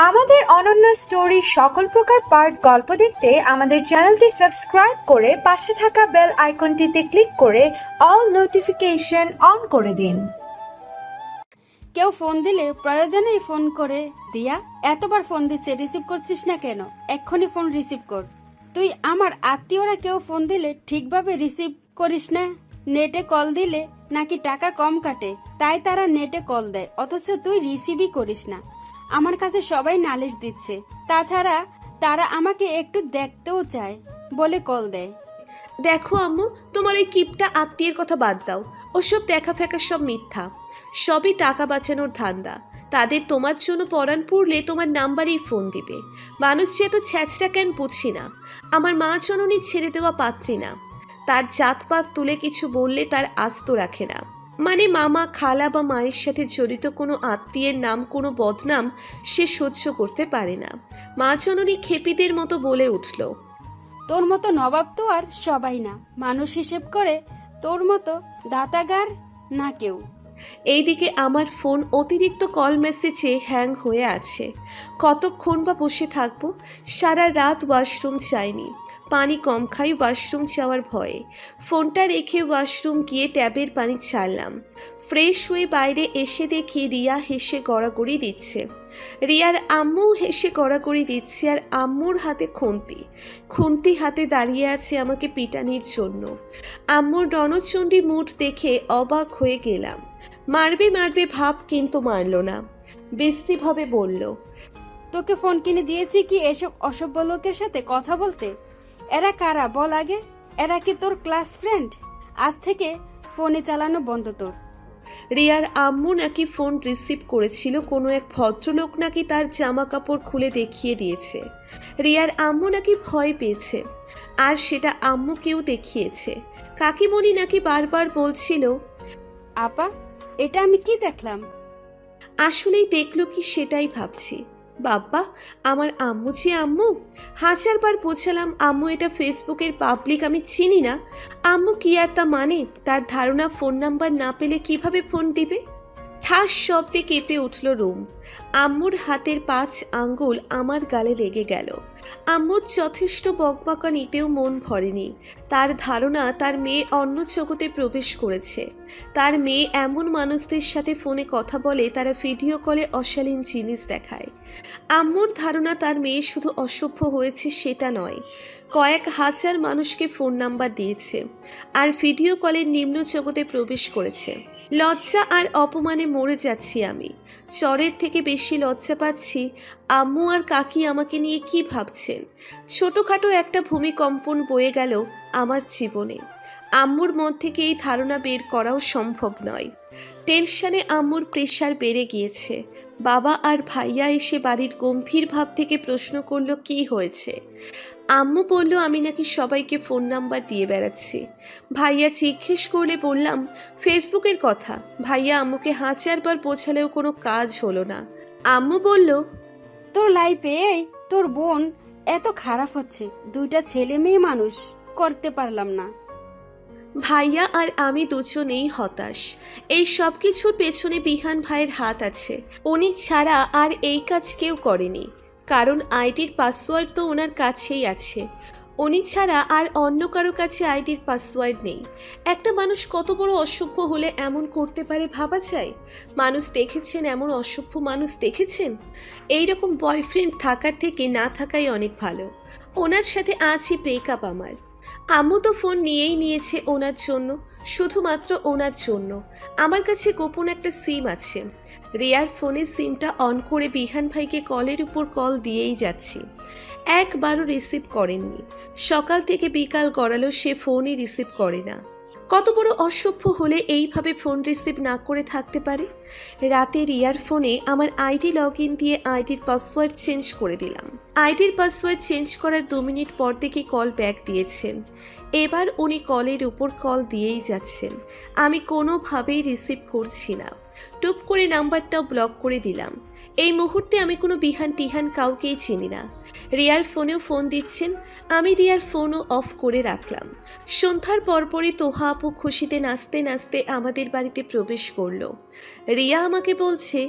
আমাদের অনন্য স্টোরি সকল প্রকার পার্ট গল্প দেখতে আমাদের চ্যানেলটি সাবস্ক্রাইব করে পাশে থাকা বেল আইকনটিতে ক্লিক করে অল নোটিফিকেশন অন করে দিন। কেউ ফোন দিলে প্রয়োজনেই ফোন করে দিয়া এতবার ফোন দিচ্ছে, রিসিভ করছিস না কেন? এক্ষুনি ফোন রিসিভ কর। তুই আমার আত্মীয়রা কেউ ফোন দিলে ঠিকভাবে রিসিভ করিস না। নেটে কল দিলে নাকি টাকা কম কাটে, তাই তারা নেটে কল দেয়, অথচ তুই রিসিভই করিস না। আমার কাছে সবাই নালিশ দিচ্ছে, তাছাড়া তারা আমাকে একটু দেখতেও চায় বলে কল দেয়। দেখো আম্মু, তোমার ওই কিপটা আত্মীয়ের কথা বাদ দাও। ওসব দেখা ফেকা সব মিথ্যা, সবই টাকা বাঁচানোর ধান্দা। তাদের তোমার জন্য পরাণ পড়লে তোমার নাম্বারেই ফোন দিবে। মানুষ যে এত ছ্যাঁচড়া কেন বুঝছি না। আমার মা জননী ছেড়ে দেওয়া পাত্রী না, তার জাতপাত তুলে কিছু বললে তার আস্ত রাখে না। মানে মামা, খালা বা মায়ের সাথে জড়িত কোনো আত্মীয়ের নাম, কোনো বদনাম সে সহ্য করতে পারে না। মা জননী খেপিদের মতো বলে উঠল, তোর মতো নবাব তো আর সবাই না, মানুষ হিসেব করে তোর মতো দাতাগার না কেউ। এইদিকে আমার ফোন অতিরিক্ত কল মেসেজে হ্যাং হয়ে আছে। কতক্ষণ বা বসে থাকবো? সারা রাত ওয়াশরুম চাইনি, পানি কম খাই ওয়াশরুম যাওয়ার ভয়ে। ফোনটা রেখে ওয়াশরুম গিয়ে ট্যাবের পানি ছাড়লাম। ফ্রেশ হয়ে বাইরে এসে দেখি রিয়া হেসে গড়াগড়ি দিচ্ছে। রিয়ার আম্মু হেসে গড়াগড়ি দিচ্ছে, আর আম্মুর হাতে খুন্তি হাতে দাঁড়িয়ে আছে আমাকে পিটানির জন্য। আম্মুর রণচণ্ডী মুড দেখে অবাক হয়ে গেলাম। মারবে মারবে ভাব, কিন্তু মারল না, বিশ্রীভাবে বলল, তোকে ফোন কিনে দিয়েছি কি এসব অসভ্য লোকের সাথে কথা বলতে? এরা কারা বল আগে? এরা কি তোর ক্লাস ফ্রেন্ড? আজ থেকে ফোনে চালানো বন্ধ তোর। রিয়ার আম্মু নাকি ফোন রিসিভ করেছিল, কোনো এক ভদ্রলোক নাকি তার জামা কাপড় খুলে দেখিয়ে দিয়েছে। রিয়ার আম্মু নাকি ভয় পেয়েছে, আর সেটা আম্মুকেও দেখিয়েছে। কাকিমণি নাকি বারবার বলছিল, আপা এটা আমি কি দেখলাম? আসলেই দেখলো কি সেটাই ভাবছি। বাবা, আমার আম্মু যে আম্মু। হাজারবার বোঝালাম আম্মু এটা ফেসবুকের পাবলিক, আমি চিনি না। আম্মু কি আর তা মানে? তার ধারণা ফোন নাম্বার না পেলে কিভাবে ফোন দিবে? ঠাস শব্দে কেঁপে উঠল রুম। আম্মুর হাতের 5 আঙ্গুল আমার গালে লেগে গেল। আম্মুর যথেষ্ট বকবকানিতেও মন ভরেনি। তার ধারণা তার মেয়ে অন্য জগতে প্রবেশ করেছে। তার মেয়ে এমন মানুষদের সাথে ফোনে কথা বলে, তারা ভিডিও কলে অশালীন জিনিস দেখায়। আম্মুর ধারণা তার মেয়ে শুধু অসভ্য হয়েছে সেটা নয়, কয়েক হাজার মানুষকে ফোন নাম্বার দিয়েছে, আর ভিডিও কলের নিম্ন জগতে প্রবেশ করেছে। লজ্জা আর অপমানে মরে যাচ্ছি আমি। চরের থেকে বেশি লজ্জা পাচ্ছি আম্মু আর কাকি আমাকে নিয়ে কি ভাবছেন। ছোটখাটো একটা ভূমিকম্পন বয়ে গেল আমার জীবনে। আম্মুর মন থেকে এই ধারণা বের করাও সম্ভব নয়। টেনশনে আম্মুর প্রেশার বেড়ে গিয়েছে। বাবা আর ভাইয়া এসে বাড়ির গম্ভীর ভাব থেকে প্রশ্ন করলো কি হয়েছে। আম্মু বলল আমি নাকি সবাইকে ফোন নাম্বার দিয়ে বেড়াচ্ছি। ভাইয়া জিজ্ঞেস করলে বললাম ফেসবুকের কথা। ভাইয়া আম্মুকে হাজারবার বোঝালেও কোনো কাজ হলো না। আম্মু বলল, তোর লাইফে তোর বোন এত খারাপ হচ্ছে, 2টা ছেলে মেয়ে মানুষ করতে পারলাম না। ভাইয়া আর আমি দুজনেই হতাশ। এই সব কিছুর পেছনে বিহান ভাইয়ের হাত আছে। উনি ছাড়া আর এই কাজ কেউ করেনি, কারণ আইডির পাসওয়ার্ড তো ওনার কাছেই আছে। উনি ছাড়া আর অন্য কারো কাছে আইডির পাসওয়ার্ড নেই। একটা মানুষ কত বড় অসভ্য হলে এমন করতে পারে ভাবা যায়? মানুষ দেখেছেন, এমন অসভ্য মানুষ দেখেছেন? এইরকম বয়ফ্রেন্ড থাকার থেকে না থাকাই অনেক ভালো। ওনার সাথে আজই ব্রেকআপ আমার। আম্মু তো ফোন নিয়েই নিয়েছে ওনার জন্য, শুধুমাত্র ওনার জন্য। আমার কাছে গোপন একটা সিম আছে। রিয়ার ফোনে সিমটা অন করে বিহান ভাইকে কলের উপর কল দিয়েই যাচ্ছি। একবারও রিসিভ করেননি। সকাল থেকে বিকাল গড়ালো, সে ফোনই রিসিভ করে না। কত বড় অসভ্য হলে এইভাবে ফোন রিসিভ না করে থাকতে পারে? রাতে রিয়ার ফোনে আমার আইডি লগ ইন দিয়ে আইডির পাসওয়ার্ড চেঞ্জ করে দিলাম। আইডির পাসওয়ার্ড চেঞ্জ করার 2 মিনিট পর থেকে কল ব্যাক দিয়েছেন। এবার উনি কলের উপর কল দিয়েই যাচ্ছেন। আমি কোনোভাবেই রিসিভ করছি না। টুপ করে নাম্বারটাও ব্লক করে দিলাম। এই মুহূর্তে আমি কোনো বিহান টিহান কাউকেই চিনি না। রিয়ার ফোনেও ফোন দিচ্ছেন, আমি রিয়ার ফোনও অফ করে রাখলাম। সন্ধ্যার পরপরই তোহা আপু খুশিতে নাচতে নাচতে আমাদের বাড়িতে প্রবেশ করলো। রিয়া আমাকে বলছে,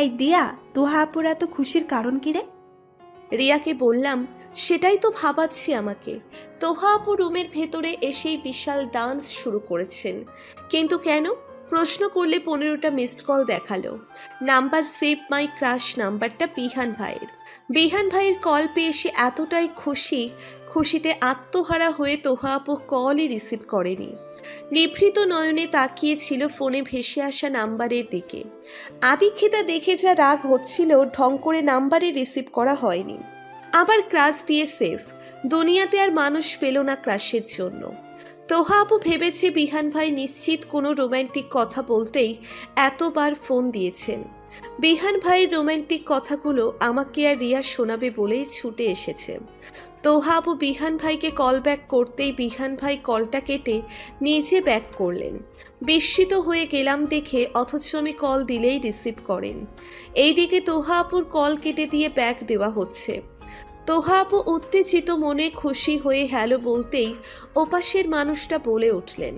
এই দিয়া, তোহা আপুর এত খুশির কারণ কি রে? রিয়াকে বললাম, সেটাই তো ভাবাচ্ছি আমাকে। তোহা আপু রুমের ভেতরে এসেই বিশাল ডান্স শুরু করেছেন। কিন্তু কেন প্রশ্ন করলে 15টা মিসড কল দেখালো। নাম্বার সেভ মাই ক্রাশ নাম্বারটা বিহান ভাইয়ের। বিহান ভাইয়ের কল পেয়ে এসে এতটাই খুশিতে আত্মহারা হয়ে তোহা আপু কলই রিসিভ করেনি। নিভৃত নয়নে তাকিয়েছিল ফোনে ভেসে আসা নাম্বারের দিকে। আদিক্ষেতা দেখে যা রাগ হচ্ছিল, ঢং করে নাম্বারে রিসিভ করা হয়নি। আবার ক্রাশ দিয়ে সেভ। দুনিয়াতে আর মানুষ পেল না ক্রাশের জন্য। তোহা আপু ভেবেছে বিহান ভাই নিশ্চিত কোনো রোম্যান্টিক কথা বলতেই এতবার ফোন দিয়েছেন। বিহান ভাইয়ের রোম্যান্টিক কথাগুলো আমাকে আর রিয়া শোনাবে বলেই ছুটে এসেছে। তোহা আপু বিহান ভাইকে কল ব্যাক করতেই বিহান ভাই কলটা কেটে নিজে ব্যাক করলেন। বিস্মিত হয়ে গেলাম দেখে, অথচ আমি কল দিলেই রিসিভ করেন। এইদিকে তোহা আপুর কল কেটে দিয়ে ব্যাক দেওয়া হচ্ছে। তোহা আপু উত্তেজিত মনে খুশি হয়ে হ্যালো বলতেই ওপাশের মানুষটা বলে উঠলেন,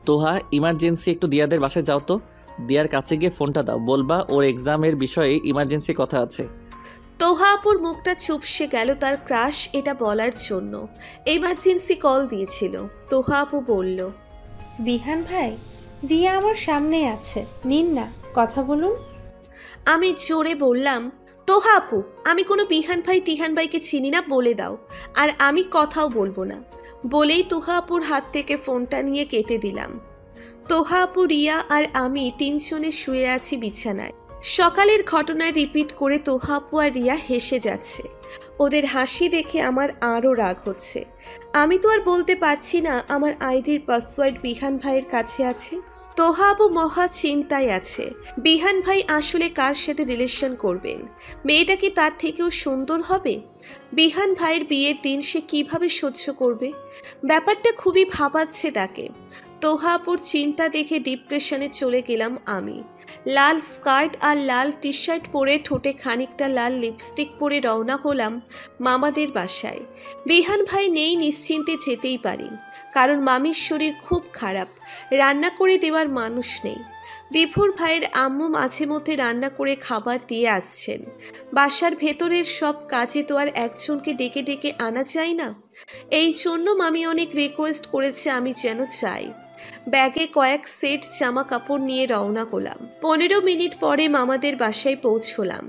তোহা, ইমার্জেন্সি একটু দিয়াদের বাসায় যাও তো। দিয়ার কাছে গিয়ে ফোনটা দাও, বলবা ওর এক্সামের বিষয়ে ইমার্জেন্সি কথা আছে। তোহা আপুর মুখটা চুপসে গেল তার ক্রাশ এটা বলার জন্য। এমার্জেন্সি কল দিয়েছিল। তোহা আপু বলল, বিহান ভাই, দিয়া আমার সামনে আছে, নিন না, কথা বলুন। আমি জোরে বললাম, তোহা আপু, আমি কোনো বিহান ভাই টিহান ভাইকে চিনি না, বলে দাও। আর আমি কথাও বলবো না। বলেই তোহা আপুর হাত থেকে ফোনটা নিয়ে কেটে দিলাম। তোহা আপু, রিয়া আর আমি 3 জনে শুয়ে আছি বিছানায়। সকালের ঘটনা রিপিট করে তোহা আপু আর রিয়া হেসে যাচ্ছে। ওদের হাসি দেখে আমার আরও রাগ হচ্ছে। আমি তো আর বলতে পারছি না আমার আইডির পাসওয়ার্ড বিহান ভাইয়ের কাছে আছে। তোহা আপু মহা চিন্তায় আছে। বিহান ভাই আসলে কার সাথে রিলেশন করবেন? মেয়েটা কি তার থেকেও সুন্দর হবে? বিহান ভাইয়ের বিয়ের দিন সে কিভাবে সহ্য করবে? ব্যাপারটা খুবই ভাবাচ্ছে তাকে। তোহা আপুর চিন্তা দেখে ডিপ্রেশনে চলে গেলাম আমি। লাল স্কার্ট আর লাল টি শার্ট পরে, ঠোঁটে খানিকটা লাল লিপস্টিক পরে রওনা হলাম মামাদের বাসায়। বিহান ভাই নেই, নিশ্চিন্তে যেতেই পারি, কারণ মামির শরীর খুব খারাপ, রান্না করে দেওয়ার মানুষ নেই। বিভোর ভাইয়ের আম্মু মাঝে মধ্যে রান্না করে খাবার দিয়ে আসছেন। বাসার ভেতরের সব কাজে তো আর একজনকে ডেকে ডেকে আনা যায় না। এই জন্য মামি অনেক রিকোয়েস্ট করেছে আমি যেন চাই। ব্যাগে কয়েক সেট জামা কাপড় নিয়ে রওনা হলাম। 15 মিনিট পরে মামাদের বাসায় পৌঁছলাম।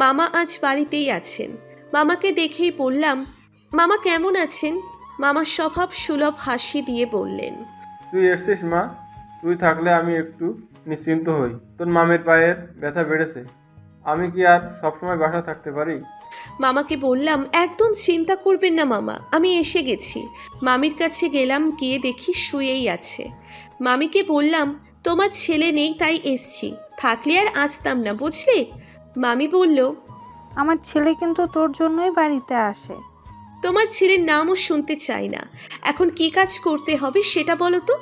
মামা আজ বাড়িতেই আছেন। মামাকে দেখেই বললাম, মামা কেমন আছেন? মামা স্বভাব সুলভ হাসি দিয়ে বললেন, তুই এসছিস মা, তুই থাকলে আমি একটু নিশ্চিন্ত হই। তোর মামের পায়ের ব্যথা বেড়েছে, আমি কি আর সবসময় বাসা থাকতে পারি? মামাকে বললাম, একদম চিন্তা করবেন না মামা, আমি এসে গেছি। মামির কাছে গেলাম, গিয়ে দেখি শুয়েই আছে। মামিকে বললাম, তোমার ছেলে নেই তাই এসছি, থাকলে আর আসতাম না, বুঝলে? মামি বলল, আমার ছেলে কিন্তু তোর জন্যই বাড়িতে আসে। তোমার ছেলের নামও শুনতে চাই না। এখন কি কাজ করতে হবে সেটা বলো তো।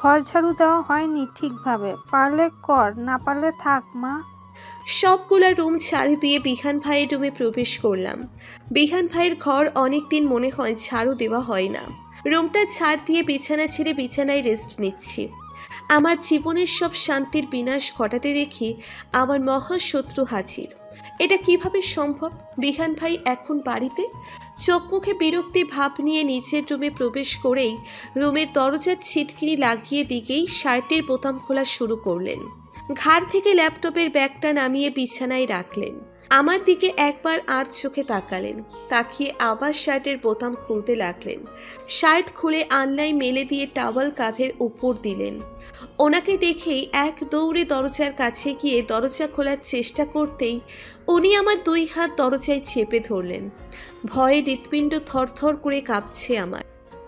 ঘর ঝাড়ু দেওয়া হয়নি ঠিকভাবে, পারলে কর, না পারলে থাক মা। সবগুলা রুম ছাড়ি দিয়ে বিহান ভাইয়ের রুমে প্রবেশ করলাম। বিহান ভাইয়ের ঘর অনেকদিন মনে হয় ঝাড়ু দেওয়া হয় না। রুমটা ছাড় দিয়ে বিছানা ছেড়ে বিছানায় রেস্ট নিচ্ছি। আমার জীবনের সব শান্তির বিনাশ ঘটাতে দেখি আমার মহাশত্রু হাজির। এটা কিভাবে সম্ভব? বিহান ভাই এখন বাড়িতে? চোখ মুখে বিরক্তি ভাব নিয়ে নিচের রুমে প্রবেশ করেই রুমের দরজার ছিটকিনি লাগিয়ে দিকেই শার্টের বোতাম খোলা শুরু করলেন। ঘাড় থেকে ল্যাপটপের ব্যাগটা নামিয়ে বিছানায় রাখলেন। আমার দিকে একবার আর চোখে তাকালেন, তাকিয়ে আবার শার্টের বোতাম খুলতে লাগলেন। শার্ট খুলে আনলাই মেলে দিয়ে টাওয়াল কাঁধের উপর দিলেন। ওনাকে দেখেই এক দৌড়ে দরজার কাছে গিয়ে দরজা খোলার চেষ্টা করতেই উনি আমার 2 হাত দরজায় চেপে ধরলেন। ভয়ে হৃৎপিণ্ড থরথর করে কাঁপছে আমার।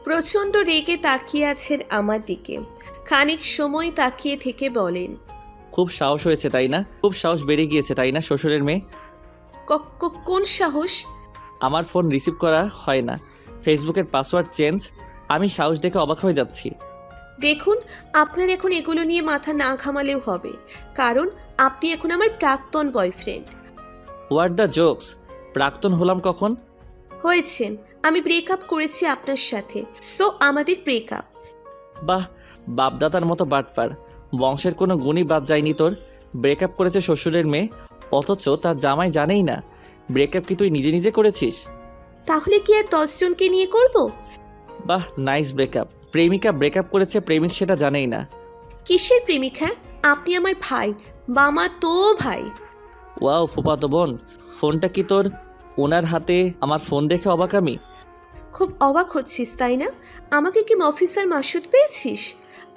প্রচণ্ড রেগে তাকিয়ে আছেন আমার দিকে। খানিক সময় তাকিয়ে থেকে বলেন, খুব সাহস হয়েছে তাই না? খুব সাহস বেড়ে গিয়েছে তাই না শ্বশুরের মেয়ে? কোন সাহস? আমার ফোন রিসিভ করা হয় না, ফেসবুকের পাসওয়ার্ড চেঞ্জ। আমি সাহস দেখে অবাক হয়ে যাচ্ছি। দেখুন, আপনার এখন এগুলো নিয়ে মাথা না ঘামালেও হবে, কারণ আপনি এখন আমার প্রাক্তন বয়ফ্রেন্ড। What the jokes? প্রাক্তন হলাম কখন? হয়েছেন, আমি ব্রেকআপ করেছি আপনার সাথে, সো আমাদের ব্রেকআপ। বাহ, বাপদাদার মতো বাটপার। বংশের কোনো গুণই বাদ যায়নি তোর। ব্রেকআপ করেছে শ্বশুরের মেয়ে, অথচ তার জামাই জানেই না। ব্রেকআপ কি তুই নিজে নিজে করেছিস? তাহলে কি আর 10 জনকে নিয়ে করব? বাহ, নাইস ব্রেকআপ। প্রেমিকা ব্রেকআপ করেছে, প্রেমিক সেটা জানেই না। কিসের প্রেমিক? হ্যাঁ, আপনি আমার ভাই, বামা তো ভাই। ওয়াও, ফুফাতো বোন। ফোনটা কি তোর? ওনার হাতে আমার ফোন দেখে অবাক আমি। খুব অবাক হচ্ছিস তাই না? আমাকে কি অফিসার মাসুদ পেয়েছিস?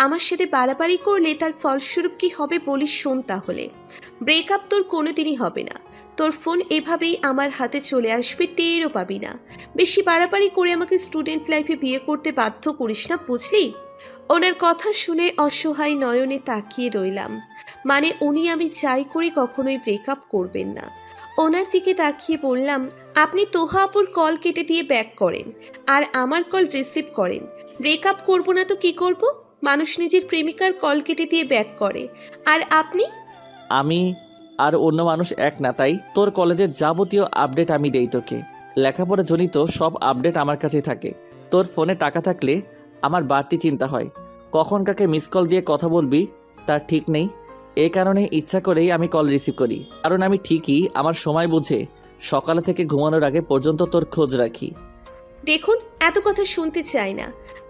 আমার সাথে বাড়াবাড়ি করলে তার ফলস্বরূপ কি হবে বলিস শোন তাহলে। ব্রেকআপ তোর কোনোদিনই হবে না। তোর ফোন এভাবেই আমার হাতে চলে আসবে, টেরও পাবি না। বেশি বাড়াবাড়ি করে আমাকে স্টুডেন্ট লাইফে বিয়ে করতে বাধ্য করিস না, বুঝলি? ওনার কথা শুনে অসহায় নয়নে তাকিয়ে রইলাম। মানে উনি আমি চাই করি কখনোই ব্রেকআপ করবেন না। ওনার দিকে তাকিয়ে বললাম, আপনি তোহা আপুর কল কেটে দিয়ে ব্যাক করেন আর আমার কল রিসিভ করেন। ব্রেকআপ করব না তো কি করব? মানুষ নিজের প্রেমিকার কল কেটে দিয়ে ব্যাক করে, আর আপনি? আমি আর অন্য মানুষ এক না, তাই তোর কলেজের যাবতীয় আপডেট আমি দেই তোকে। লেখাপড়া জনিত সব আপডেট আমার কাছেই থাকে। তোর ফোনে টাকা থাকলে আমার বাড়তি চিন্তা হয়, কখন কাকে মিস কল দিয়ে কথা বলবি তার ঠিক নেই। এই কারণে ইচ্ছা করেই আমি কল রিসিভ করি, কারণ আমি ঠিকই আমার সময় বুঝে সকালে থেকে ঘুমানোর আগে পর্যন্ত তোর খোঁজ রাখি। দেখুন, এত কথা শুনতে চাই না,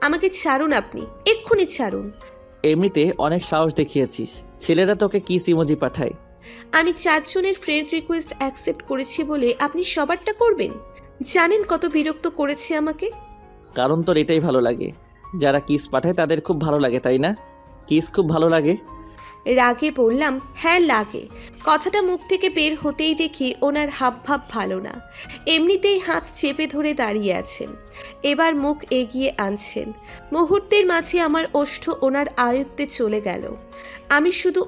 আমাকে ছাড়ুন, আপনি এক্ষুনি ছাড়ুন। এমনিতে অনেক সাহস দেখিয়েছিস, ছেলেরা তোকে কি ইমোজি পাঠায়। আমি 4 জনের ফ্রেন্ড রিকোয়েস্ট অ্যাকসেপ্ট করেছি বলে আপনি সবারটা করবেন? জানেন কত বিরক্ত করেছে আমাকে? কারণ তোর এটাই ভালো লাগে, যারা কিস পাঠায় তাদের খুব ভালো লাগে, তাই না? কিস খুব ভালো লাগে। রাগে বললাম, হ্যাঁ লাগে। কথাটা মুখ থেকে বের হতেই দেখি ওনার হাবভাব ভালো না। এমনিতেই হাত চেপে ধরে দাঁড়িয়ে আছেন, এবার মুখ এগিয়ে আনছেন। মুহূর্তের মাঝে আমার ওষ্ঠ ওনার আয়ত্তে চলে গেল। আমি শুধু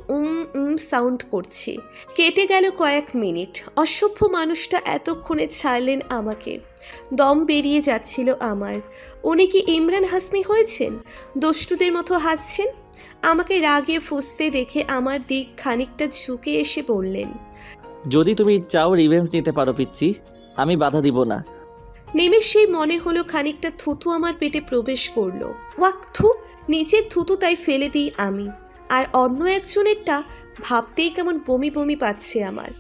সাউন্ড করছি। কেটে গেল কয়েক মিনিট। অসভ্য মানুষটা এতক্ষণে ছাড়লেন আমাকে। দম বেরিয়ে যাচ্ছিল আমার। উনি কি ইমরান হাসমি হয়েছেন? দস্যুদের মতো হাসছেন। আমাকে রাগে ফুঁসতে দেখে আমার দিক খানিকটা ঝুঁকে এসে বললেন, যদি তুমি চাও রিভেঞ্জ নিতে পারো পিচ্ছি, আমি বাধা দিব না। নিমেষেই মনে হলো খানিকটা থুতু আমার পেটে প্রবেশ করলো। ওয়াক থু, নিচের থুতু তাই ফেলে দিই আমি, আর অন্য একজনেরটা ভাবতেই কেমন বমি বমি পাচ্ছে আমার।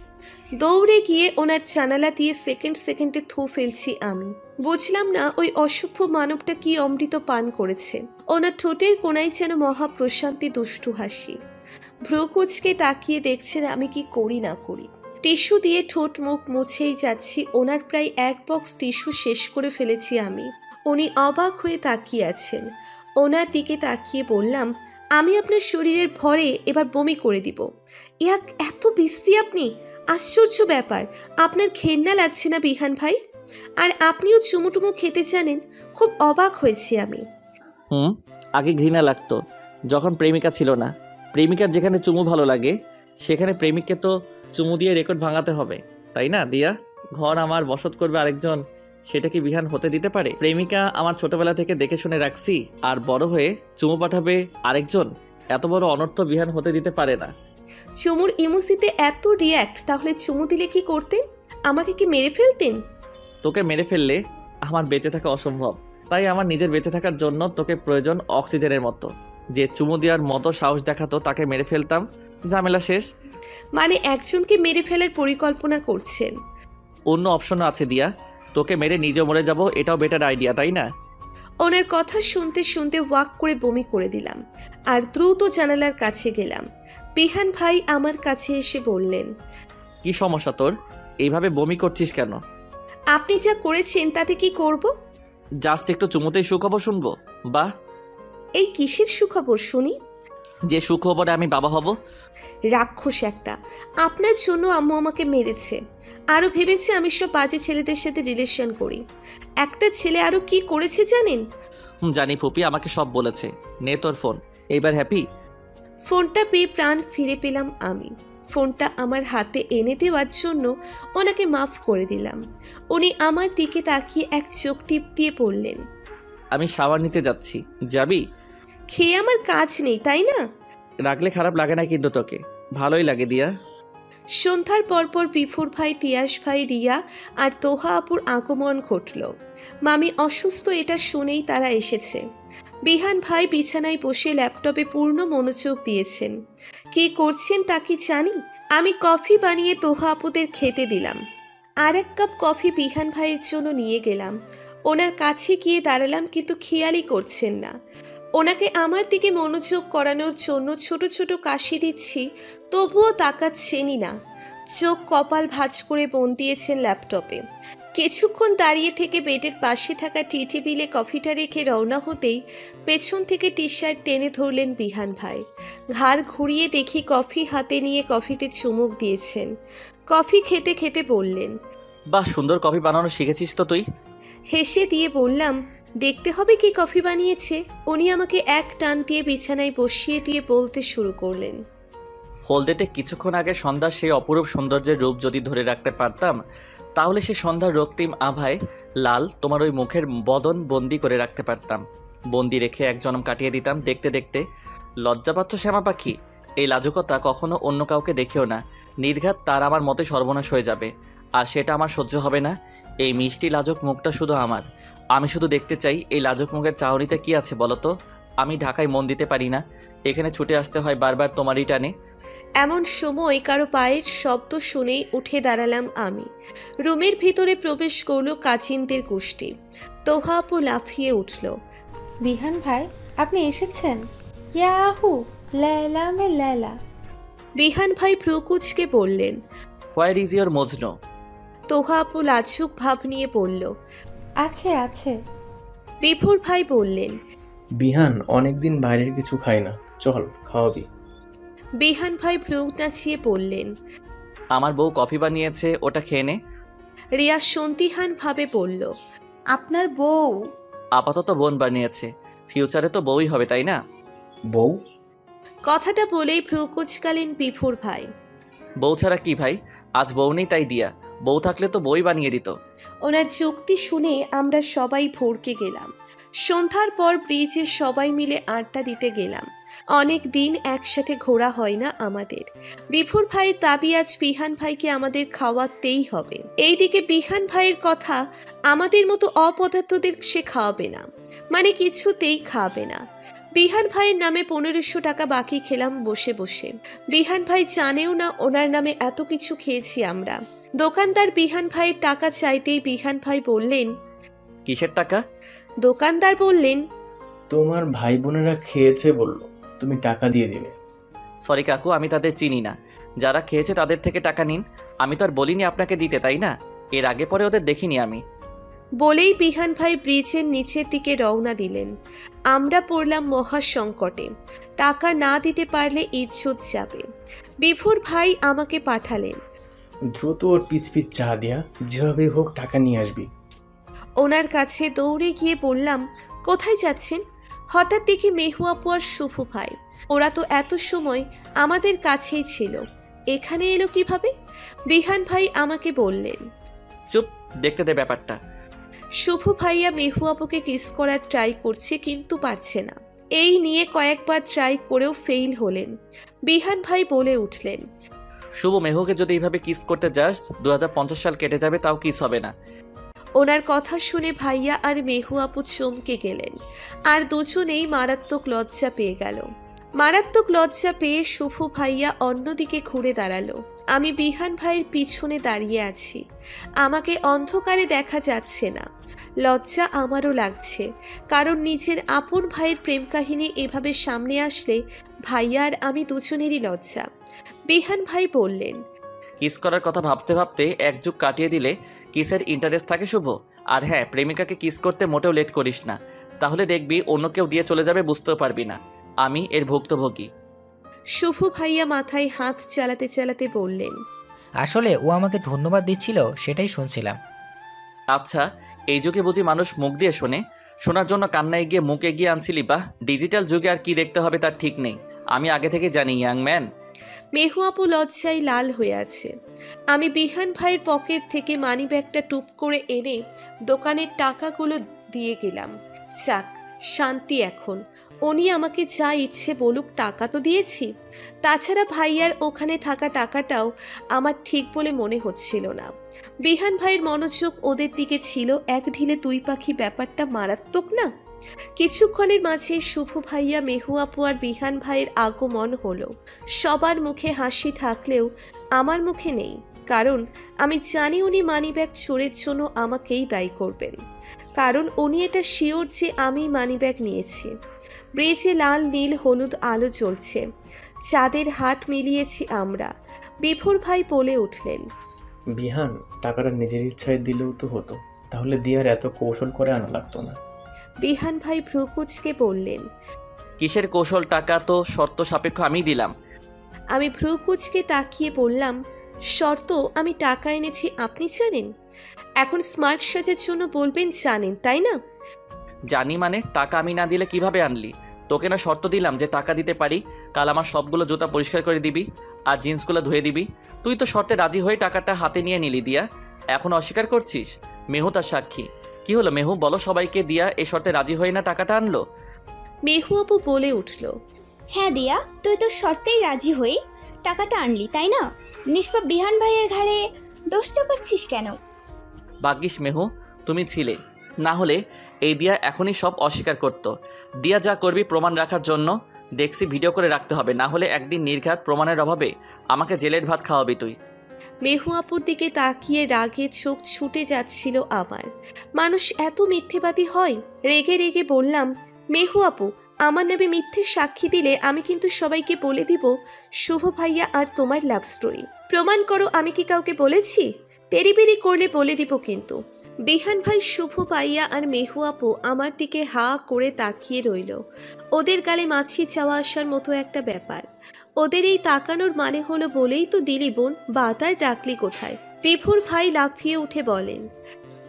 দৌড়ে গিয়ে ওনার জানালা দিয়ে সেকেন্ডে থু ফেলছি আমি। বুঝলাম না ওই অসভ্য মানবটা কি অমৃত পান করেছে। ওনার ঠোঁটের কোনায় যেন মহাপ্রশান্তি দুষ্টু হাসি। ভ্রু কুচকে তাকিয়ে দেখছেন আমি কি করি না করি। টিস্যু দিয়ে ঠোঁট মুখ মুছেই যাচ্ছি। ওনার প্রায় 1 বক্স টিস্যু শেষ করে ফেলেছি আমি। উনি অবাক হয়ে তাকিয়ে আছেন। ওনার দিকে তাকিয়ে বললাম, আমি আপনার শরীরের ভরে এবার বমি করে দিব। ইয়াক, এত বিশ্রী আপনি! আশ্চর্য ব্যাপার, আপনার ঘেন্না লাগছে না বিহান ভাই? আর আপনিও চুমুটুমু খেতে জানেন? খুব অবাক হয়েছি আমি। আগে ঘৃণা লাগতো যখন প্রেমিকা ছিল না। প্রেমিকার যেখানে চুমু ভালো লাগে সেখানে প্রেমিককে তো চুমু দিয়ে রেকর্ড ভাঙাতে হবে, তাই না দিয়া? ঘর আমার বসত করবে আরেকজন, সেটা কি বিহান হতে দিতে পারে? প্রেমিকা আমার ছোটবেলা থেকে দেখে শুনে রাখছি, আর বড় হয়ে চুমু পাঠাবে আরেকজন, এত বড় অনর্থ বিহান হতে দিতে পারে না। চুমুর ইমোজিতে এত রিয়্যাক্ট, তাহলে চুমু দিলে কি করতেন? আমাকে কি মেরে ফেলতেন? তোকে মেরে ফেললে আমার বেঁচে থাকা অসম্ভব, তাই আমার নিজের বেঁচে থাকার জন্য তোকে প্রয়োজন অক্সিজেনের মতো। যে চুমু দেওয়ার মতো সাহস দেখাতো তাকে মেরে ফেলতাম, ঝামেলা শেষ। মানে একজনকে মেরে ফেলার পরিকল্পনা করছেন? অন্য অপশনও আছে দিয়া, তোকে মেরে নিজে মরে যাব, এটাও বেটার আইডিয়া, তাই না? ওনার কথা শুনতে শুনতে ওয়াক করে বমি করে দিলাম আর দ্রুত জানালার কাছে গেলাম। বিহান ভাই আমার কাছে এসে বললেন, কি সমস্যা তোর? এইভাবে বমি করছিস কেন? আপনি যা করেছেন তাতে কি করব? জাস্ট একটু চুমুতেই সুখবর শুনবো? বাহ, এই কিসের সুখবর শুনি? যে সুখবরে আমি বাবা হব। রাক্ষস একটা! আপনার জন্য আম্মু আমাকে মেরেছে, আরও ভেবেছে আমি সব বাজে ছেলেদের সাথে রিলেশন করি। একটা ছেলে আরও কি করেছে জানেন? জানি ফুপি আমাকে সব বলেছে। নে তোর ফোন, এইবার হ্যাপি? ফোনটা পেয়ে প্রাণ ফিরে পেলাম আমি। ফোনটা আমার হাতে এনে দেওয়ার জন্য ওনাকে মাফ করে দিলাম। উনি আমার দিকে তাকিয়ে এক চোখ টিপ দিয়ে বললেন, আমি শাওয়ার নিতে যাচ্ছি, যাবি? খেয়ে আমার কাজ নেই, তাই না? রাখলে খারাপ লাগে না কিন্তু তোকে, ভালোই লাগে দিয়া। সন্ধ্যার পরপর বিফুর ভাই, তিয়াস ভাই, রিয়া আর তোহা আপুর আগমন ঘটল। মামি অসুস্থ এটা শুনেই তারা এসেছে। বিহান ভাই বিছানায় বসে ল্যাপটপে পূর্ণ মনোযোগ দিয়েছেন। কি করছেন তা কি জানি। আমি কফি বানিয়ে তোহা আপুদের খেতে দিলাম। আর এক কাপ কফি বিহান ভাইয়ের জন্য নিয়ে গেলাম। ওনার কাছে গিয়ে দাঁড়ালাম, কিন্তু খেয়ালই করছেন না। ওনাকে আমার দিকে মনোযোগ করানোর জন্য ছোট ছোট কাশি দিচ্ছি, তবুও তাকাচ্ছেনই না। চোখ কপাল ভাঁজ করে মন দিয়েছেন ল্যাপটপে। কিছুক্ষণ দাঁড়িয়ে থেকে বেডের পাশে থাকা টি টেবিলে কফিটা রেখে রওনা হতেই পেছন থেকে টি শার্ট টেনে ধরলেন বিহান ভাই। ঘাড় ঘুরিয়ে দেখি কফি হাতে নিয়ে কফিতে চুমুক দিয়েছেন। কফি খেতে খেতে বললেন, বাহ, সুন্দর কফি বানানো শিখেছিস তো তুই। হেসে দিয়ে বললাম, দেখতে হবে কি কফি বানিয়েছে। উনি আমাকে এক টান দিয়ে বিছানায় বসিয়ে দিয়ে বলতে শুরু করলেন, হলদেটে কিছুক্ষণ আগে সন্ধ্যার সেই অপরূপ সৌন্দর্যের রূপ যদি ধরে রাখতে পারতাম, তাহলে সে সন্ধ্যার রক্তিম আভায় লাল তোমার ওই মুখের বদন বন্দি করে রাখতে পারতাম। বন্দি রেখে এক জনম কাটিয়ে দিতাম দেখতে দেখতে। লজ্জা পাচ্ছ শ্যামা পাখি? এই লাজুকতা কখনো অন্য কাউকে দেখেও না। নির্ঘাত তার আমার মতে সর্বনাশ হয়ে যাবে, আর সেটা আমার সহ্য হবে না। এই মিষ্টি লাজুক মুখটা শুধু আমার। আমি শুধু দেখতে চাই এই লাজুক মুখের চাহনিতে কি আছে বলো তো। আমি ঢাকায় মন দিতে পারি না, এখানে ছুটে আসতে হয় বারবার তোমারই টানে। এমন সময় কারো পায়ের শব্দ শুনেই উঠে দাঁড়ালাম আমি। রুমের ভিতরে প্রবেশ করলো কাচিনদের গোষ্ঠী। তোহা আপু লাফিয়ে উঠল, বিহান ভাই, আপনি এসেছেন? ইয়াহু, লেলা মে লেলা। বিহান ভাই প্রকুচকে বললেন, where is your Majnu? Toha আপু লাজুক ভাব নিয়ে বলল, আছে আছে। বিভোর ভাই বললেন, বিহান অনেকদিন বাইরের কিছু খাই না, চল খাওয়াবি। বিহান ভাই ভ্রু নাচিয়ে বললেন, আমার বউ কফি বানিয়েছে, ওটা খেয়ে নে। রিয়া সন্দিহান ভাবে বলল, আপনার বউ? আপাতত বোন বানিয়েছে, ফিউচারে তো বউই হবে, তাই না? বউ? কথাটা বলেই ভ্রু কুচকালেন বিভোর ভাই। বউ ছাড়া কি ভাই, আজ বউ নেই তাই দিয়া, বউ থাকলে তো বই বানিয়ে দিত। ওনার যুক্তি শুনে আমরা সবাই ভড়কে গেলাম। সন্ধ্যার পর ব্রিজে সবাই মিলে আড্ডা দিতে গেলাম। অনেক দিন একসাথে ঘোরা হয় না আমাদের। বিভোর ভাইয়ের দাবি আজ বিহান ভাইকে আমাদের খাওয়াতেই হবে। এইদিকে বিহান ভাইয়ের কথা, আমাদের মতো অপদার্থদের সে খাওয়াবে না, মানে কিছুতেই খাওয়াবে না। বিহান ভাইয়ের নামে 1500 টাকা বাকি খেলাম বসে বসে। বিহান ভাই জানেও না ওনার নামে এত কিছু খেয়েছি আমরা। দোকানদার বিহান ভাইয়ের টাকা চাইতেই বিহান ভাই বললেন, কিসের টাকা? দোকানদার বললেন, তোমার ভাই বোনেরা খেয়েছে বললো, তুমি টাকা দিয়ে দিবে। সরি কাকু, আমি তাদের চিনি না। যারা খেয়েছে তাদের থেকে টাকা নিন, আমি তো আর বলিনি আপনাকে দিতে, তাই না? এর আগে পরে ওদের দেখিনি আমি। বলেই বিহান ভাই ব্রিজের নিচের দিকে রওনা দিলেন। আমরা পড়লাম মহা সংকটে। টাকা না দিতে পারলে ইজ্জত যাবে। বিভোর ভাই আমাকে পাঠালেন, দ্রুত ওর পিচ পিচ চা দিয়া যেভাবে হোক টাকা নিয়ে আসবি। ওনার কাছে দৌড়ে গিয়ে বললাম, কোথায় যাচ্ছেন? হঠাৎ দেখি মেহু আপু আর শুভু ভাই। ওরা তো এত সময় আমাদের কাছেই ছিল, এখানে এলো কিভাবে? বিহান ভাই আমাকে বললেন, চুপ, দেখতে দে ব্যাপারটা। শুভ ভাইয়া মেহু আপুকে কিস করার ট্রাই করছে, কিন্তু পারছে না। এই নিয়ে কয়েকবার ট্রাই করেও ফেইল হলেন। বিহান ভাই বলে উঠলেন, শুভ, মেহুকে যদি এইভাবে কিস করতে যাস 2050 সাল কেটে যাবে, তাও কিস হবে না। ওনার কথা শুনে ভাইয়া আর মেহু আপু চমকে গেলেন, আর দুজনেই মারাত্মক লজ্জা পেয়ে গেল। মারাত্মক লজ্জা পেয়ে শুভ ভাইয়া অন্যদিকে ঘুরে দাঁড়ালো। আমি বিহান ভাইয়ের পিছনে দাঁড়িয়ে আছি। আমাকে অন্ধকারে দেখা যাচ্ছে না। লজ্জা আমারও লাগছে, কারণ নিজের আপন ভাইয়ের প্রেম কাহিনী এভাবে সামনে আসলে ভাইয়া আর আমি দুজনেরই লজ্জা। বিহান ভাই বললেন, কিস করার কথা ভাবতে ভাবতে এক যুগ কাটিয়ে দিলে কিসের ইন্টারেস্ট থাকে শুভ। আর হ্যাঁ, প্রেমিকাকে কিস করতে মোটেও লেট করিস না, তাহলে দেখবি অন্য কেউ দিয়ে চলে যাবে, বুঝতেও পারবি না। আমি এর ভুক্তভোগী। শুভ ভাইয়া মাথায় হাত চালাতে চালাতে বললেন, আসলে ও আমাকে ধন্যবাদ দিচ্ছিল, সেটাই শুনছিলাম। আচ্ছা, এই যুগে বুঝি মানুষ মুখ দিয়ে শোনে? শোনার জন্য কান্না এগিয়ে মুখ এগিয়ে আনছিলি? বা ডিজিটাল যুগে আর কি দেখতে হবে তার ঠিক নেই। আমি আগে থেকে জানি ইয়াং ম্যান। মেহু আপু লজ্জায় লাল হয়ে আছে। আমি বিহান ভাইয়ের পকেট থেকে মানি ব্যাগটা টুপ করে এনে দোকানের টাকাগুলো দিয়ে গেলাম। যাক, শান্তি এখন। উনি আমাকে যা ইচ্ছে বলুক, টাকা তো দিয়েছি। তাছাড়া ভাইয়ার ওখানে থাকা টাকাটাও আমার ঠিক বলে মনে হচ্ছিল না। বিহান ভাইয়ের মনোযোগ ওদের দিকে ছিল। এক ঢিলে দুই পাখি ব্যাপারটা মারাত্মক না? কিছুক্ষণের মাঝে শুভ ভাইয়া, মেহু আপু আর বিহান ভাইয়ের আগমন হলো। সবার মুখে হাসি থাকলেও আমার মুখে নেই, কারণ আমি জানি উনি মানিব্যাগ চোরের জন্য আমাকেই দায়ী করবেন। কারণ উনি এটা শিওর যে আমি মানিব্যাগ নিয়েছি। ব্রিজে লাল নীল হলুদ আলো জ্বলছে, চাঁদের হাট মিলিয়েছি আমরা। বিভোর ভাই বলে উঠলেন, বিহান, টাকাটা নিজের ইচ্ছায় দিলেও তো হতো, তাহলে দিয়ার এত কৌশল করে আনা লাগতো না। বিহান ভাই ভ্রুকুচকে বললেন, কিসের কৌশল? টাকা তো শর্ত সাপেক্ষ আমি দিলাম। আমি ভ্রুকুচকে তাকিয়ে বললাম, শর্ত? আমি টাকা এনেছি আপনি জানেন? এখন স্মার্ট সাজার জন্য বলবেন জানেন, তাই না? জানি মানে? টাকা আমি না দিলে কিভাবে আনলি? তোকে না শর্ত দিলাম যে টাকা দিতে পারি, কাল আমার সবগুলো জুতা পরিষ্কার করে দিবি আর জিন্সগুলো ধুয়ে দিবি। তুই তো শর্তে রাজি হয়ে টাকাটা হাতে নিয়ে নিলি দিয়া, এখন অস্বীকার করছিস? মেহু তার সাক্ষী। কি হলো মেহু, বলো সবাইকে, দিয়া এই শর্তে রাজি হয়ে না টাকাটা আনলো? মেহু আপু বলে উঠল, হ্যাঁ দিয়া, তুই তো শর্তেই রাজি হই টাকাটা আনলি, তাই না? নিষ্পাপ বিহান ভাইয়ের ঘাড়ে দোষ চাপাচ্ছিস কেন? ভাগ্যিস মেহু তুমি ছিলে, না হলে এই দিয়া এখনই সব অস্বীকার করত। দিয়া যা করবি প্রমাণ রাখার জন্য দেখছি ভিডিও করে রাখতে হবে, না হলে একদিন নির্ঘাত প্রমাণের অভাবে আমাকে জেলের ভাত খাওয়াবি তুই। মেহু আপুর দিকে তাকিয়ে রাগে চোখ ছুটে যাচ্ছিল আমার। মানুষ এত মিথ্যেবাদী হয়? রেগে রেগে বললাম, মেহু আপু, আমার নামে মিথ্যে সাক্ষী দিলে আমি কিন্তু সবাইকে বলে দিব শুভ ভাইয়া আর তোমার লাভ স্টোরি। প্রমাণ করো আমি কি কাউকে বলেছি? পেরিপেরি করলে বলে দিব কিন্তু। বিহান ভাই, শুভ ভাইয়া আর মেহু আপু আমার দিকে হা করে তাকিয়ে রইল। ওদের গালে মাছি যাওয়া আসার মতো একটা ব্যাপার। ওদের এই তাকানোর মানে হলো বলেই তো দিলি বোন, বাতার ডাকলি কোথায়? বিভোর ভাই লাফিয়ে উঠে বলেন,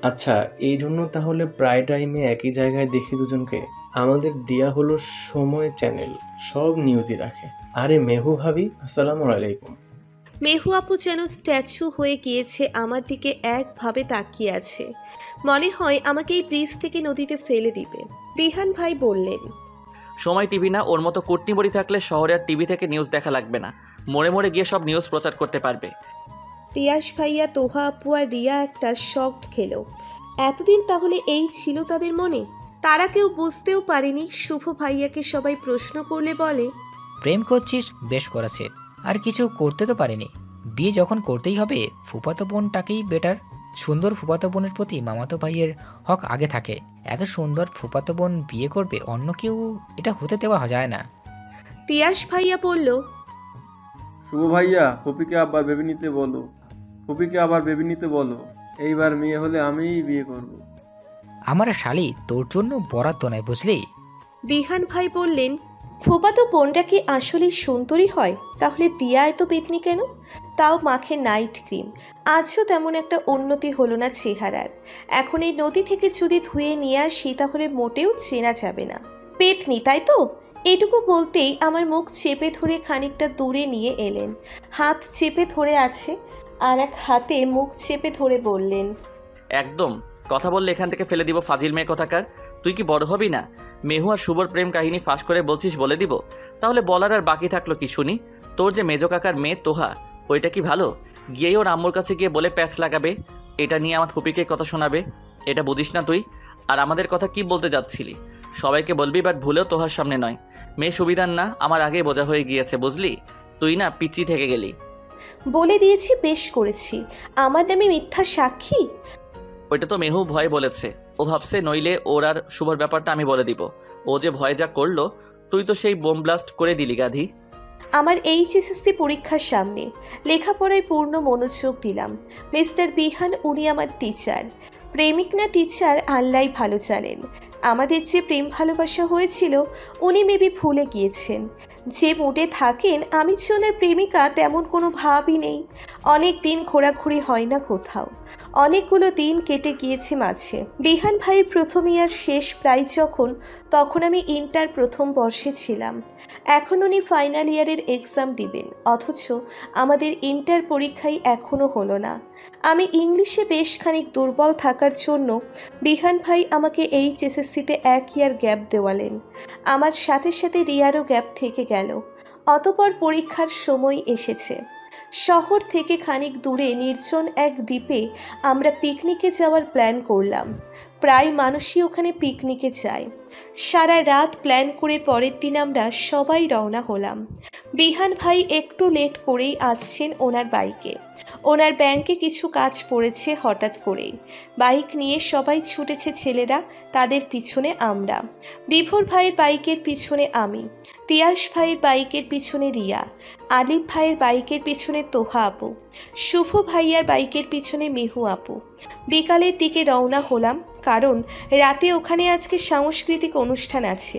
আচ্ছা, এই জন্য তাহলে প্রায় টাইমে একই জায়গায় দেখি দুজনকে। আমাদের দিয়া হলো সময় চ্যানেল, সব নিউজই রাখে। আরে মেহু ভাবি, আসসালামু আলাইকুম। মেহু আপু যেন স্ট্যাচু হয়ে গিয়েছে, আমার দিকে একভাবে তাকিয়ে আছে। মনে হয় আমাকে এই ব্রিজ থেকে নদীতে ফেলে দিবে। বিহান ভাই বললেন, সময় টিভি না, ওর মতো কুটনিবড়ি থাকলে শহরে আর টিভি থেকে নিউজ দেখা লাগবে না, মোড়ে মোড়ে গিয়ে সব নিউজ প্রচার করতে পারবে। তিয়াস ভাইয়া, তোহা আপু আর রিয়া একটা শক খেলো। এতদিন তাহলে এই ছিল তাদের মনে? তারা কেউ বুঝতেও পারেনি। শুভ ভাইয়াকে সবাই প্রশ্ন করলে বলে, প্রেম করছিস, বেশ করেছে, আর কিছু করতে তো পারিনি। বিয়ে যখন করতেই হবে, ফুফাতো বোনটাকেই বেটার। সুন্দর ফুফাতো বোনের প্রতি মামাতো ভাইয়ের হক আগে থাকে। এত সুন্দর ফুফাতো বোন বিয়ে করবে অন্য কেউ, এটা হতে দেওয়া যায় না। তিয়াস ভাইয়া বলল, শুভ ভাইয়া, ফুপিকে আবার বেবি নিতে বলো, ফুপিকে আবার বেবি নিতে বলো। এইবার মেয়ে হলে আমিই বিয়ে করব। আমার শালি তোর জন্য বরাদ্দ নয়, বুঝলি? বিহান ভাই বললেন, ফুপাতো বোনটা কি আসলে সুন্দরী হয়? তাহলে দিয়া এত পেতনি কেন? তাও মাখে নাইট ক্রিম। আজও তেমন একটা উন্নতি হলো না চেহারার। এখন এই নদী থেকে যদি ধুয়ে নিয়ে আসি তাহলে মোটেও চেনা যাবে না। পেতনি, তাই তো? এটুকু বলতেই আমার মুখ চেপে ধরে খানিকটা দূরে নিয়ে এলেন। হাত চেপে ধরে আছে, আর এক হাতে মুখ চেপে ধরে বললেন, একদম কথা বললে এখান থেকে ফেলে দিব, ফাজিল মেয়ে কথাকার। তুই কি বড় হবি না? মেহু আর শুভর প্রেম কাহিনী ফাঁস করে বলছিস বলে দিব? তাহলে বলার আর বাকি থাকলো কি শুনি? তোর যে মেজো কাকার মেয়ে তোহা, ওইটা কি ভালো? গিয়েই ওর আম্মুর কাছে গিয়ে বলে প্যাচ লাগাবে, এটা নিয়ে আমার ফুপিকে কথা শোনাবে। এটা বুঝিস না তুই? আর আমাদের কথা কি বলতে যাচ্ছিলি? সবাইকে বলবি, বাট ভুলেও তোহার সামনে নয়। মেয়ে সুবিধার না, আমার আগেই বোঝা হয়ে গিয়েছে, বুঝলি? তুই না পিচি থেকে গেলি। বলে দিয়েছি, বেশ করেছি। আমার নামে মিথ্যা সাক্ষী? ওইটা তো মেহু ভয় বলেছে, ও ভাবছে নইলে ওর আর শুভর ব্যাপারটা আমি বলে দিব। ও যে ভয় যা করলো, তুই তো সেই বোম ব্লাস্ট করে দিলি গাধি। আমার এইচএসসি পরীক্ষার সামনে, লেখাপড়ায় পূর্ণ মনোযোগ দিলাম। মিস্টার বিহান, উনি আমার টিচার। প্রেমিক না টিচার আল্লাহ ভালো জানেন। আমাদের যে প্রেম ভালোবাসা হয়েছিল উনি মেবি ভুলে গিয়েছেন। যে মুডে থাকেন আমি যে ওনার প্রেমিকা তেমন কোনো ভাবই নেই। অনেক দিন ঘোরাঘুরি হয় না কোথাও, অনেকগুলো দিন কেটে গিয়েছে মাঝে। বিহান ভাইয়ের প্রথম ইয়ার শেষ প্রায় যখন, তখন আমি ইন্টার প্রথম বর্ষে ছিলাম। এখন উনি ফাইনাল ইয়ারের এক্সাম দিবেন, অথচ আমাদের ইন্টার পরীক্ষাই এখনও হলো না। আমি ইংলিশে বেশ খানিক দুর্বল থাকার জন্য বিহান ভাই আমাকে এইচএসএসসিতে 1 ইয়ার গ্যাপ দেওয়ালেন। আমার সাথে সাথে রিয়ারও গ্যাপ থেকে গেল। অতপর পরীক্ষার সময় এসেছে। শহর থেকে খানিক দূরে নির্জন এক দ্বীপে আমরা পিকনিকে যাওয়ার প্ল্যান করলাম। প্রায় মানুষই ওখানে পিকনিকে যায়। সারা রাত প্ল্যান করে পরের দিন আমরা সবাই রওনা হলাম। বিহান ভাই একটু লেট করেই আসছেন ওনার বাইকে। ওনার ব্যাংকে কিছু কাজ পড়েছে হঠাৎ করেই। বাইক নিয়ে সবাই ছুটেছে, ছেলেরা, তাদের পিছনে আমরা। বিভোর ভাইয়ের বাইকের পিছনে আমি, তিয়াস ভাইয়ের বাইকের পিছনে রিয়া, আলিফ ভাইয়ের বাইকের পিছনে তোহা আপু, শুভ ভাইয়ার বাইকের পিছনে মেহু আপু। বিকালের দিকে রওনা হলাম, কারণ রাতে ওখানে আজকে সাংস্কৃতিক অনুষ্ঠান আছে,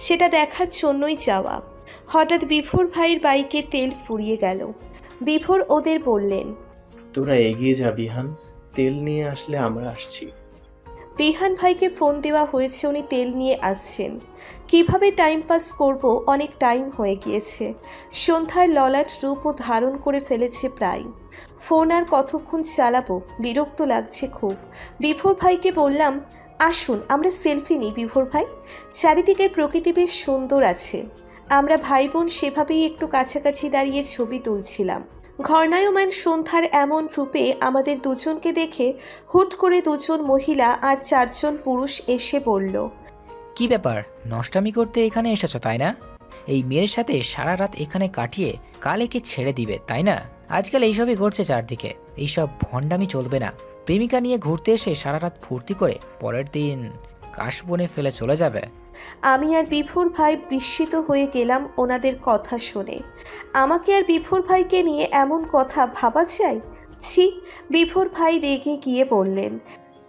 সেটা দেখার জন্যই যাওয়া। হঠাৎ বিভোর ভাইয়ের বাইকের তেল ফুরিয়ে গেল। বিভোর ওদের বললেন, তোরা এগিয়ে যা বিহান, তেল নিয়ে আসলে আমরা আসছি। বিহান ভাইকে ফোন দেওয়া হয়েছে, উনি তেল নিয়ে আসছেন। কিভাবে টাইম পাস করব, অনেক টাইম হয়ে গিয়েছে। সন্ধ্যার ললাট রূপও ধারণ করে ফেলেছে প্রায়। ফোন আর কতক্ষণ চালাবো, বিরক্ত লাগছে খুব। বিভোর ভাইকে বললাম, আসুন আমরা সেলফি নিই বিভোর ভাই, চারিদিকের প্রকৃতি বেশ সুন্দর আছে। আমরা ভাই বোন সেভাবেই একটু কাছাকাছি দাঁড়িয়ে ছবি তুলছিলাম। ঘর্ণায়মান সন্ধ্যার এমন রূপে আমাদের দুজনকে দেখে হুট করে দুজন মহিলা আর 4 জন পুরুষ এসে বলল, কি ব্যাপার, নষ্টামি করতে এখানে এসেছো তাই না? এই মেয়ের সাথে সারা রাত এখানে কাটিয়ে কাল একে ছেড়ে দিবে তাই না? আজকাল এইসবই ঘটছে চারদিকে, এইসব ভণ্ডামি চলবে না। প্রেমিকা নিয়ে ঘুরতে এসে সারা রাত ফুর্তি করে পরের দিন কাশবনে ফেলে চলে যাবে। আমি আর বিভোর ভাই বিস্মিত হয়ে গেলাম ওনাদের কথা শুনে। আমাকে আর বিভোর ভাইকে নিয়ে এমন কথা ভাবা যায়? ছি! বিভোর ভাই রেগে গিয়ে বললেন,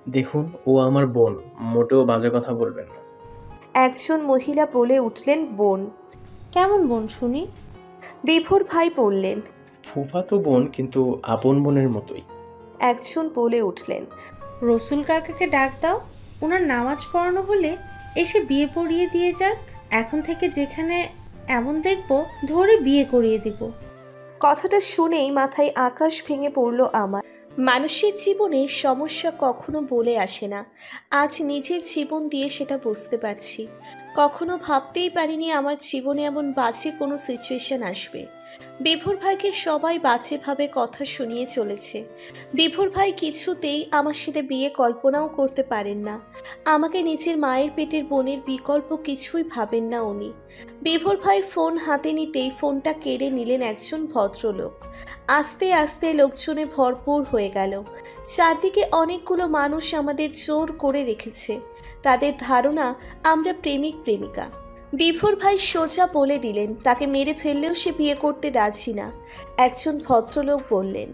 দেখুন ও আমার বোন, মোটেও বাজে কথা বলবেন না। একজন মহিলা বলে উঠলেন, বোন? কেমন বোন শুনি? বিভোর ভাই বললেন, ফুফাতো বোন, কিন্তু আপন বোনের মতোই। একজন বলে উঠলেন, রসুল কাকাকে ডাক দাও, ওনার নামাজ পড়ানো হলে এসে বিয়ে পড়িয়ে দিয়ে যাক। এখন থেকে যেখানে এমন দেখবো ধরে বিয়ে করিয়ে দিব। কথাটা শুনেই মাথায় আকাশ ভেঙে পড়ল আমার। মানুষের জীবনে সমস্যা কখনো বলে আসে না, আজ নিজের জীবন দিয়ে সেটা বুঝতে পারছি। কখনো ভাবতেই পারিনি আমার জীবনে এমন বাজে কোনো সিচুয়েশন আসবে। বিভোর ভাইকে সবাই বাজেভাবে কথা শুনিয়ে চলেছে। বিভোর ভাই কিছুতেই আমার সাথে বিয়ে কল্পনাও করতে পারেন না। আমাকে নিজের মায়ের পেটের বোনের বিকল্প কিছুই ভাবেন না উনি। বিভোর ভাই ফোন হাতে নিতেই ফোনটা কেড়ে নিলেন একজন ভদ্রলোক। আস্তে আস্তে লোকজনে ভরপুর হয়ে গেল। চারদিকে অনেকগুলো মানুষ আমাদের জোর করে রেখেছে। তাদের ধারণা আমরা প্রেমিক প্রেমিকা। বিভোর ভাই সোজা বলে দিলেন তাকে মেরে ফেললেও সে বিয়ে করতে রাজি না। একজন ভদ্রলোক বললেন,